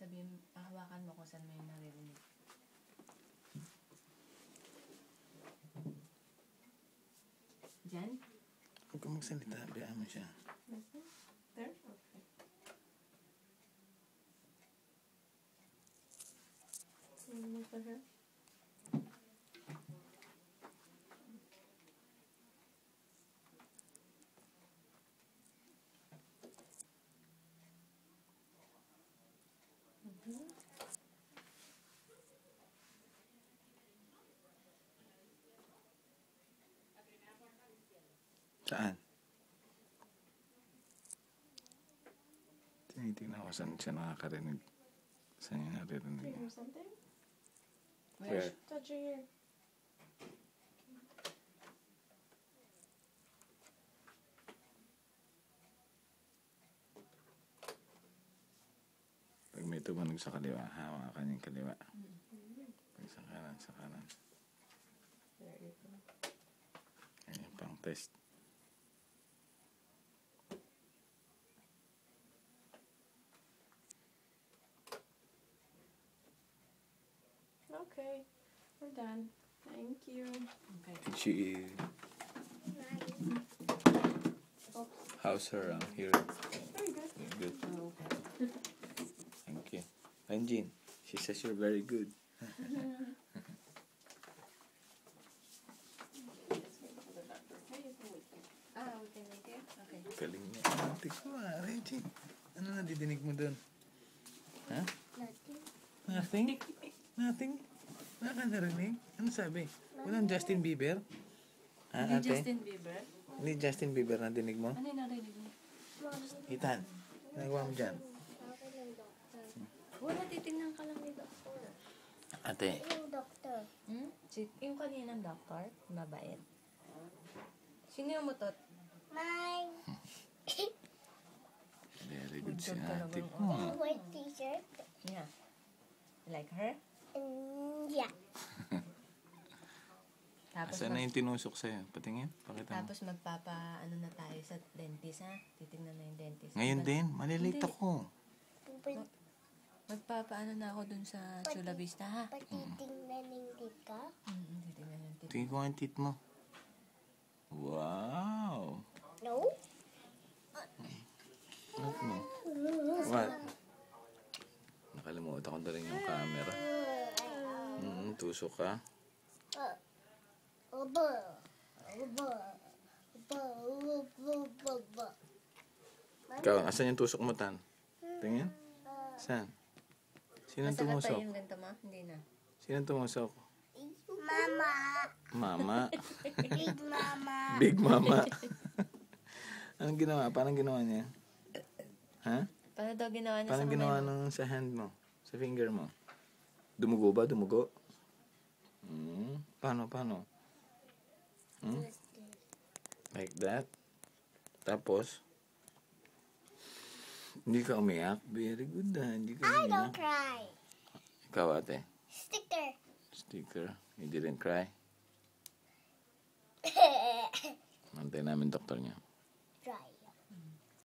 Sabihin, hawakan mo kung saan mo yung naririnig. Diyan? Huwag kang magsalita. Bayaan mo siya. There? Okay. Ano pa siya? Saan? Tinitingnan ko saan siya nakakarinig. Saan niya naririnig? Or something? Where? Touch your ear. Pag may tumanog sa kaliwa, hawakan yung kaliwa. Pag sa kanan, sa kanan. There you go. Ayan, pang test. Okay. We're done. Thank you. Okay. She... Oh. How's her hearing? Very good. Very good. Oh, okay. Thank you. Anjin, she says you're very good. We can wait here? Okay. Galing niya. Tignan mo, Reggie. Ano nadidinig mo doon? Ha? Nothing. Nothing? Wala ka narinig? Ano sabi? Walang Justin Bieber? Ha, Hindi ate? Justin Bieber? Hindi Justin Bieber na dinig mo? Ano yung narinig mo? Ethan, nagawa mo dyan. Wala, titignan ka lang ni doktor. Ate, Yung doktor. Hmm? Yung kaninang doktor, mabait. Sino yung mutot? My very good si Good ka ate naman, ko. white t-shirt. Yeah. You like her? Yeah. Tapos, Asan na yung tinusok sa'yo? Patingin, pakita mo. tapos magpapa-ano na tayo sa dentist, ha? Titignan na yung dentist. Ngayon din, malilate Hindi. ako. Magpapa-ano na ako dun sa Chula Vista, ha? Patitingnan ka? Titignan yung tito. Tingin ko ang tit mo. Wow! No. Ano? What? Nakalimutan ko na rin yung camera. Tusok ka. Ikaw, asan yung tusok mo, Tan? Tingin? Saan? Sinong Masakit pa tumusok? yung ganito mo? Hindi na. Sinong tumusok? Mama. Mama. Big mama. Big Mama. Anong ginawa? Paano ginawa niya? Ha? Paano daw ginawa niya Paano sa ginawa kamay mo? nung sa hand mo? Sa finger mo? Dumugo ba? Dumugo? Paano? Like that? Tapos? Hindi ka umiyak? Very good Hindi ka I umiyak. don't cry. Ikaw, ate? Sticker. Sticker. You didn't cry? Antay namin doktor niya.